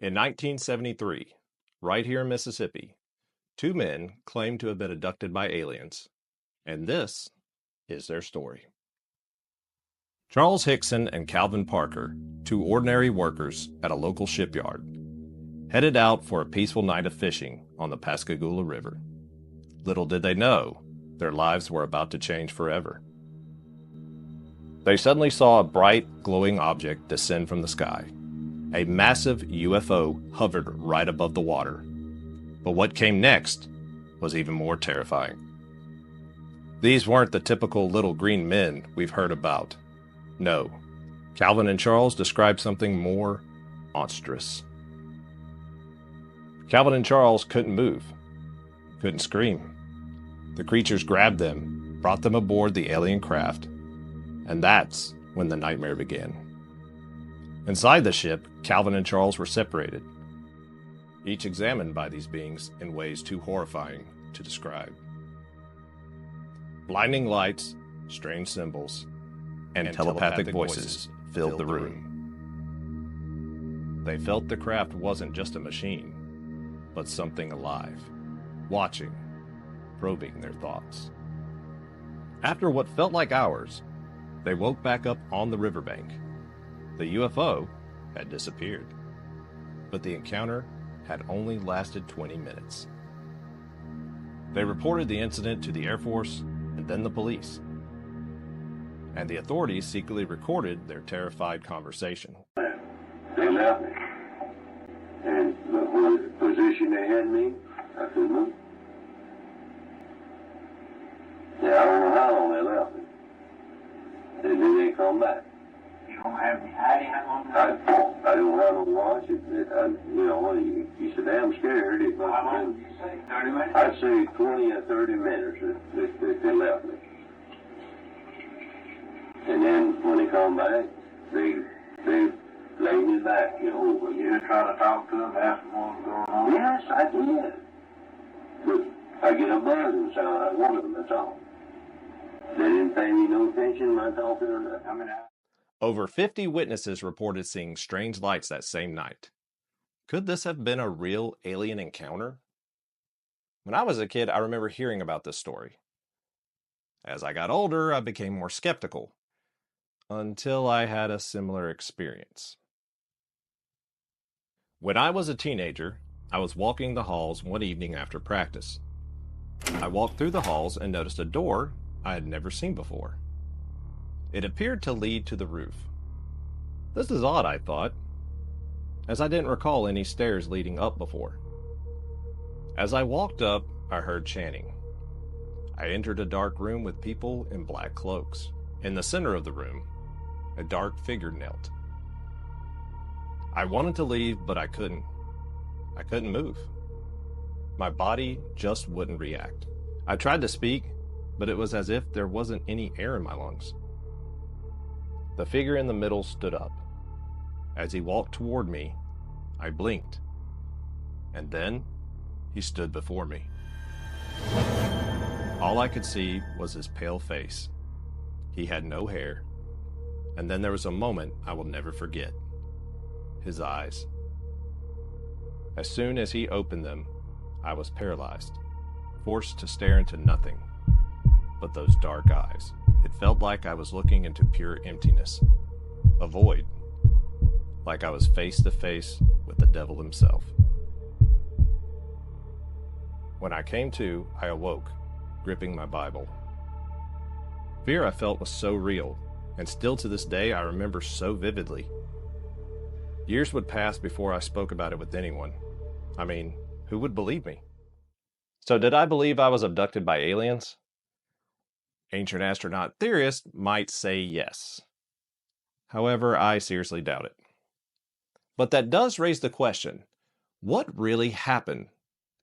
In 1973, right here in Mississippi, two men claimed to have been abducted by aliens, and this is their story. Charles Hickson and Calvin Parker, two ordinary workers at a local shipyard, headed out for a peaceful night of fishing on the Pascagoula River. Little did they know, their lives were about to change forever. They suddenly saw a bright, glowing object descend from the sky. A massive UFO hovered right above the water. But what came next was even more terrifying. These weren't the typical little green men we've heard about. No, Calvin and Charles described something more monstrous. Calvin and Charles couldn't move, couldn't scream. The creatures grabbed them, brought them aboard the alien craft, and that's when the nightmare began. Inside the ship, Calvin and Charles were separated, each examined by these beings in ways too horrifying to describe. Blinding lights, strange symbols, and telepathic voices filled the room. They felt the craft wasn't just a machine, but something alive, watching, probing their thoughts. After what felt like hours, they woke back up on the riverbank. The UFO had disappeared, but the encounter had only lasted 20 minutes. They reported the incident to the Air Force and then the police, and the authorities secretly recorded their terrified conversation. They left me, and the position they had me, I couldn't move. Yeah, I don't know how long they left me. And then they come back. You don't have any idea how long? I don't have a watch. You said, I'm scared. How long did you say? 30 minutes? I'd say 20 or 30 minutes that they left me. And then when they come back, they laid me back, over. You didn't try to talk to them, ask them what was going on? Yes, I did. But I get a buzz and sound like one of them, that's all. They didn't pay me no attention when I talked to them. Over 50 witnesses reported seeing strange lights that same night. Could this have been a real alien encounter? When I was a kid, I remember hearing about this story. As I got older, I became more skeptical, until I had a similar experience. When I was a teenager, I was walking the halls one evening after practice. I walked through the halls and noticed a door I had never seen before. It appeared to lead to the roof. This is odd, I thought, as I didn't recall any stairs leading up before. As I walked up, I heard chanting. I entered a dark room with people in black cloaks. In the center of the room, a dark figure knelt. I wanted to leave, but I couldn't. I couldn't move. My body just wouldn't react. I tried to speak, but it was as if there wasn't any air in my lungs. The figure in the middle stood up. As he walked toward me, I blinked, and then he stood before me. All I could see was his pale face. He had no hair, and then there was a moment I will never forget. His eyes. As soon as he opened them, I was paralyzed, forced to stare into nothing but those dark eyes. It felt like I was looking into pure emptiness, a void, like I was face to face with the devil himself. When I came to, I awoke, gripping my Bible. Fear I felt was so real, and still to this day I remember so vividly. Years would pass before I spoke about it with anyone. I mean, who would believe me? So did I believe I was abducted by aliens? Ancient astronaut theorists might say yes. However, I seriously doubt it. But that does raise the question, what really happened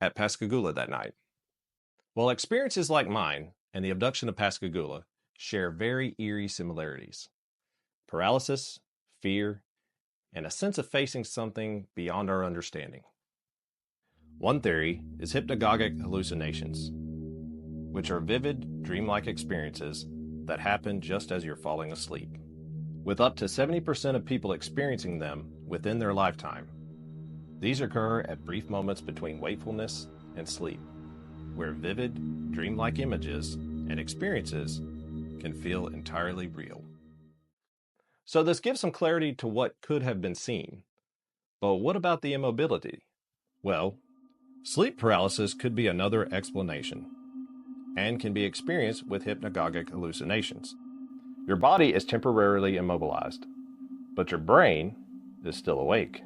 at Pascagoula that night? Well, experiences like mine and the abduction of Pascagoula share very eerie similarities. Paralysis, fear, and a sense of facing something beyond our understanding. One theory is hypnagogic hallucinations, which are vivid, dreamlike experiences that happen just as you're falling asleep, with up to 70% of people experiencing them within their lifetime. These occur at brief moments between wakefulness and sleep, where vivid, dreamlike images and experiences can feel entirely real. So this gives some clarity to what could have been seen. But what about the immobility? Well, sleep paralysis could be another explanation and can be experienced with hypnagogic hallucinations. Your body is temporarily immobilized, but your brain is still awake,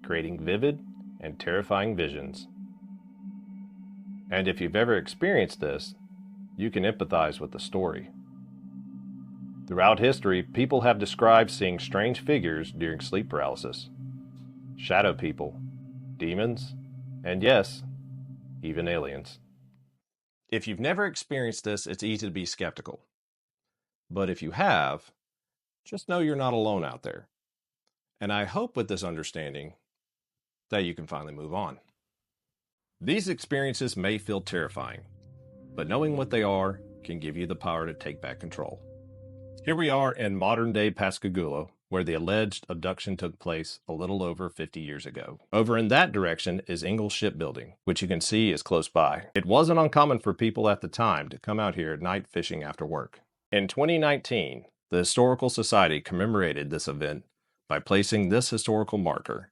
creating vivid and terrifying visions. And if you've ever experienced this, you can empathize with the story. Throughout history, people have described seeing strange figures during sleep paralysis. Shadow people, demons, and yes, even aliens. If you've never experienced this, it's easy to be skeptical. But if you have, just know you're not alone out there. And I hope with this understanding that you can finally move on. These experiences may feel terrifying, but knowing what they are can give you the power to take back control. Here we are in modern-day Pascagoula, where the alleged abduction took place a little over 50 years ago. Over in that direction is Ingalls Shipbuilding, which you can see is close by. It wasn't uncommon for people at the time to come out here at night fishing after work. In 2019, the Historical Society commemorated this event by placing this historical marker,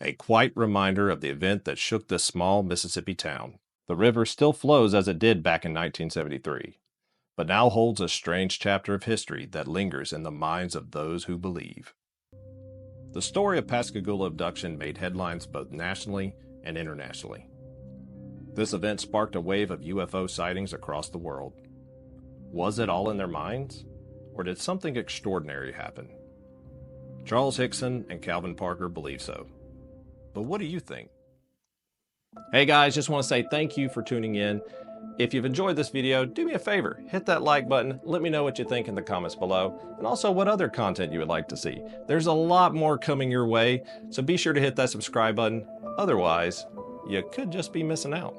a quiet reminder of the event that shook this small Mississippi town. The river still flows as it did back in 1973. But now holds a strange chapter of history that lingers in the minds of those who believe. The story of Pascagoula Abduction made headlines both nationally and internationally. This event sparked a wave of UFO sightings across the world. Was it all in their minds? Or did something extraordinary happen? Charles Hickson and Calvin Parker believe so. But what do you think? Hey guys, just want to say thank you for tuning in. If you've enjoyed this video, do me a favor, hit that like button, let me know what you think in the comments below, and also what other content you would like to see. There's a lot more coming your way, so be sure to hit that subscribe button. Otherwise, you could just be missing out.